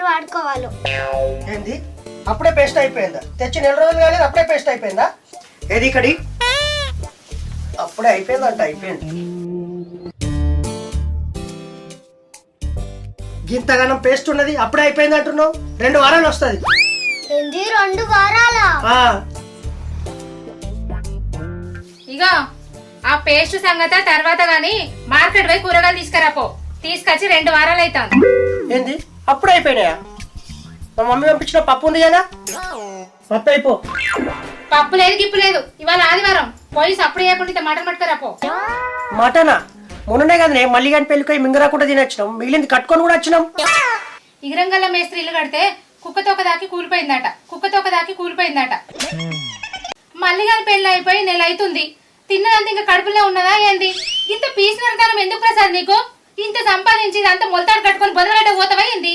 పేస్టులు వాడుకోవాలి. ఏంది అప్పుడే పేస్ట్ అయిపోయిందా? తెచ్చి నెల రోజులు కాలేదు అప్పుడే పేస్ట్ అయిపోయిందా? ఏది ఇక్కడి అప్పుడే అయిపోయిందంట. అయిపోయింది. గింతగానం పేస్ట్ ఉన్నది అప్పుడే అయిపోయింది అంటున్నావు. 2 వారాలు వస్తుంది. ఏంది 2 వారాలా? ఇగో ఆ పేస్ట్ సంగతి తర్వాత గాని మార్కెట్ పోయి కూరగాయలు తీసుకురాపో. తీసుకొచ్చి 2 వారాలు అవుతాను. ఏంది అప్పుడే అయిపోయినాయా? మా మమ్మీ పంపించిన పప్పు ఉంది కదా, పప్పు అయిపో. పప్పు లేదు గిప్పు లేదు. ఇవాళ ఆదివారం పోయి సప్పుడు చేయకుండా మటన్ పట్టుకురాపో. మటనా? మొన్ననే కదా మళ్ళీ కానీ పెళ్ళిపోయి మింగరాకుండా తినొచ్చినాం. మిగిలింది కట్టుకొని కూడా వచ్చినాం. ఇగరంగల్ల మేస్త్రి ఇల్లు కడితే కుక్కతోక దాకి కూలిపోయిందట. మళ్ళీ కానీ పెళ్లి అయిపోయి నెల అవుతుంది. తిన్నదంతా ఇంకా కడుపులో ఉన్నదా ఏంది? ఇంత పీసిన రకాలం ఎందుకు ప్రసాద్ నీకు? ఇంత సంపాదించి ఇదంతా మొలతాడు కట్టుకొని బొదలగడ్డ పోతావా ఏంది?